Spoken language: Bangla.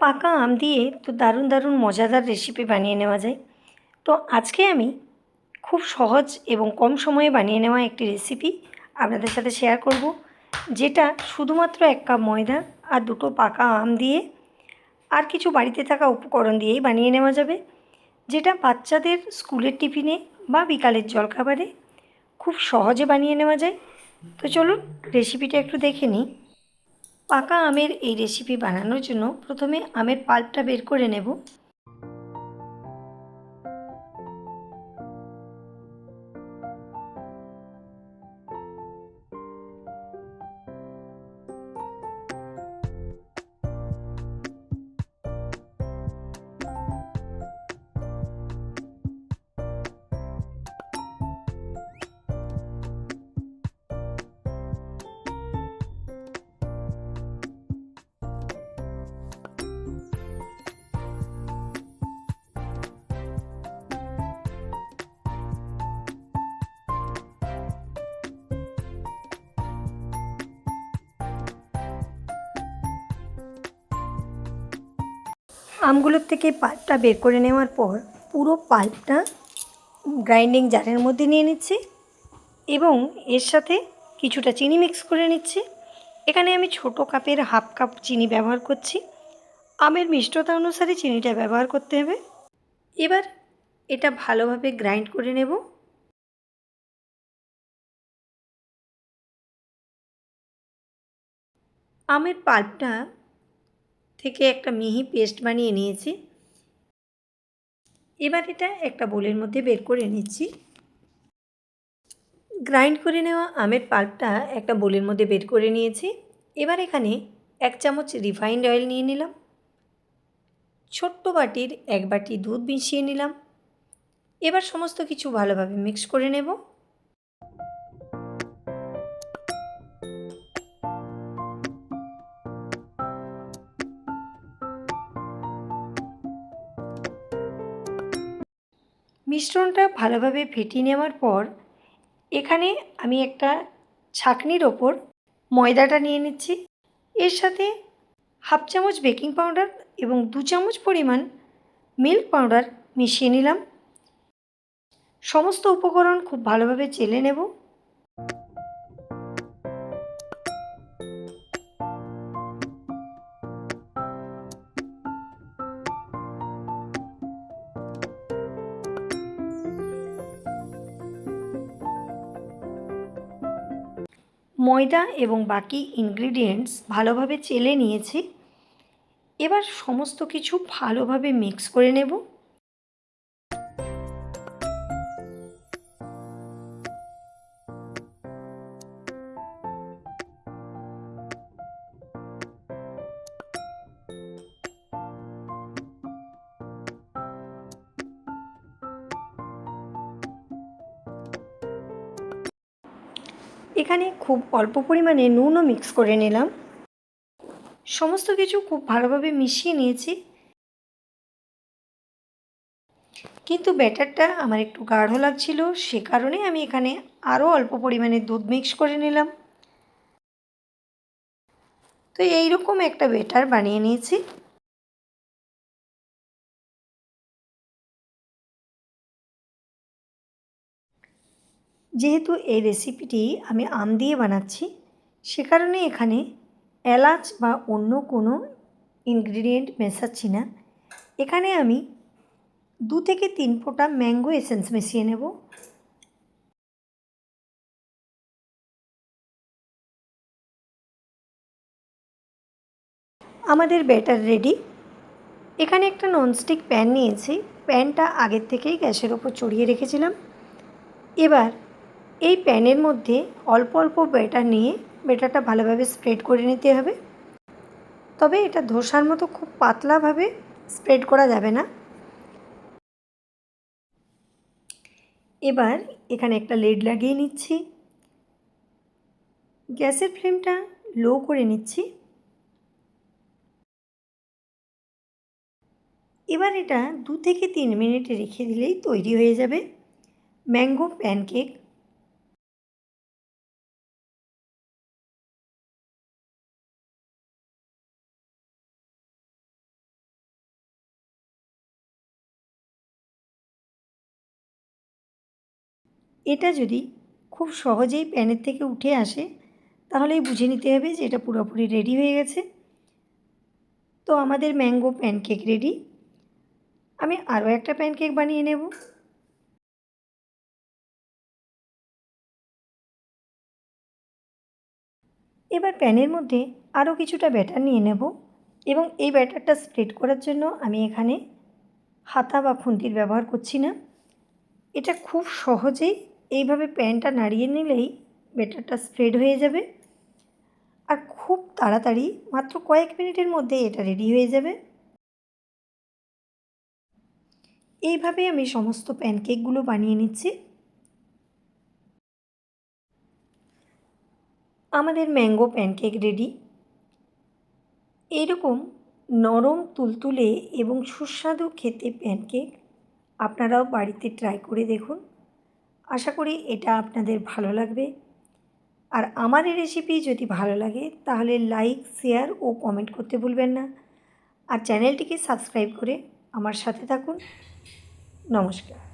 পাকা আম দিয়ে তো দারুণ দারুণ মজাদার রেসিপি বানিয়ে নেওয়া যায়। তো আজকে আমি খুব সহজ এবং কম সময়ে বানিয়ে নেওয়া একটি রেসিপি আপনাদের সাথে শেয়ার করব, যেটা শুধুমাত্র 1 কাপ ময়দা আর 2টো পাকা আম দিয়ে আর কিছু বাড়িতে থাকা উপকরণ দিয়েই বানিয়ে নেওয়া যাবে, যেটা বাচ্চাদের স্কুলের টিফিনে বা বিকালের জলখাবারে খুব সহজে বানিয়ে নেওয়া যায়। তো চলুন রেসিপিটা একটু দেখে নিই। পাকা আমের এই রেসিপি বানানোর জন্য প্রথমে আমের পাল্পটা বের করে নেব। আমগুলোর থেকে পাল্পটা বের করে নেওয়ার পর পুরো পাল্পটা গ্রাইন্ডিং জারের মধ্যে নিয়ে নিচ্ছি এবং এর সাথে কিছুটা চিনি মিক্স করে নিচ্ছি। এখানে আমি ছোট কাপের হাফ কাপ চিনি ব্যবহার করছি। আমের মিষ্টতা অনুসারে চিনিটা ব্যবহার করতে হবে। এবার এটা ভালোভাবে গ্রাইন্ড করে নেব। আমের পাল্পটা থেকে একটা মিহি পেস্ট বানিয়ে নিয়েছি। এবার এটা একটা বোলের মধ্যে বের করে নিচ্ছি। গ্রাইন্ড করে নেওয়া আমের পাল্পটা একটা বোলের মধ্যে বের করে নিয়েছি। এবার এখানে 1 চামচ রিফাইন্ড অয়েল নিয়ে নিলাম, ছোট্ট বাটির 1 বাটি দুধ মিশিয়ে নিলাম। এবার সমস্ত কিছু ভালোভাবে মিক্স করে নেব। মিশ্রণটা ভালোভাবে ফেটিয়ে নেওয়ার পর এখানে আমি একটা ছাঁকনির ওপর ময়দাটা নিয়ে নিচ্ছি। এর সাথে হাফ চামচ বেকিং পাউডার এবং 2 চামচ পরিমাণ মিল্ক পাউডার মিশিয়ে নিলাম। সমস্ত উপকরণ খুব ভালোভাবে চেলে নেব। ময়দা এবং বাকি ইনগ্রিডিয়েন্টস ভালোভাবে চেলে নিয়েছি। এবার সমস্ত কিছু ভালোভাবে মিক্স করে নেব। এখানে খুব অল্প পরিমাণে নুনও মিক্স করে নিলাম। সমস্ত কিছু খুব ভালোভাবে মিশিয়ে নিয়েছি, কিন্তু ব্যাটারটা আমার একটু গাঢ় লাগছিল, সে কারণে আমি এখানে আরও অল্প পরিমাণে দুধ মিক্স করে নিলাম। তো এইরকম একটা ব্যাটার বানিয়ে নিয়েছি। যেহেতু এই রেসিপিটি আমি আম দিয়ে বানাচ্ছি, সে কারণে এখানে এলাচ বা অন্য কোনো ইনগ্রিডিয়েন্ট মেশাচ্ছি না। এখানে আমি 2 থেকে 3 ফোঁটা ম্যাঙ্গো এসেন্স মিশিয়ে নেব। আমাদের ব্যাটার রেডি। এখানে একটা ননস্টিক প্যান নিয়েছি। প্যানটা আগের থেকেই গ্যাসের ওপর চড়িয়ে রেখেছিলাম। এবার এই প্যানের মধ্যে অল্প অল্প ব্যাটার নিয়ে ব্যাটারটা ভালোভাবে স্প্রেড করে নিতে হবে। তবে এটা ধোসার মতো খুব পাতলাভাবে স্প্রেড করা যাবে না। এবার এখানে একটা লিড লাগিয়ে নিচ্ছি। গ্যাসের ফ্লেমটা লো করে নিচ্ছি। এবার এটা 2 থেকে 3 মিনিট রেখে দিলেই তৈরি হয়ে যাবে ম্যাঙ্গো প্যানকেক। এটা যদি খুব সহজেই প্যানের থেকে উঠে আসে তাহলেই বুঝে নিতে হবে যে এটা পুরোপুরি রেডি হয়ে গেছে। তো আমাদের ম্যাঙ্গো প্যানকেক রেডি। আমি আরও একটা প্যানকেক বানিয়ে নেব। এবার প্যানের মধ্যে আরও কিছুটা ব্যাটার নিয়ে নেব এবং এই ব্যাটারটা স্প্রেড করার জন্য আমি এখানে হাতা বা খুন্তির ব্যবহার করছি না। এটা খুব সহজেই এইভাবে প্যানটা নাড়িয়ে নিলেই ব্যাটারটা স্প্রেড হয়ে যাবে আর খুব তাড়াতাড়ি মাত্র কয়েক মিনিটের মধ্যে এটা রেডি হয়ে যাবে। এইভাবে আমি সমস্ত প্যানকেকগুলো বানিয়ে নিচ্ছি। আমাদের ম্যাঙ্গো প্যানকেক রেডি। এইরকম নরম তুলতুলে এবং সুস্বাদু খেতে প্যানকেক আপনারাও বাড়িতে ট্রাই করে দেখুন। আশা করি এটা আপনাদের ভালো লাগবে। আর আমার এই রেসিপি যদি ভালো লাগে তাহলে লাইক, শেয়ার ও কমেন্ট করতে ভুলবেন না। আর চ্যানেলটিকে সাবস্ক্রাইব করে আমার সাথে থাকুন। নমস্কার।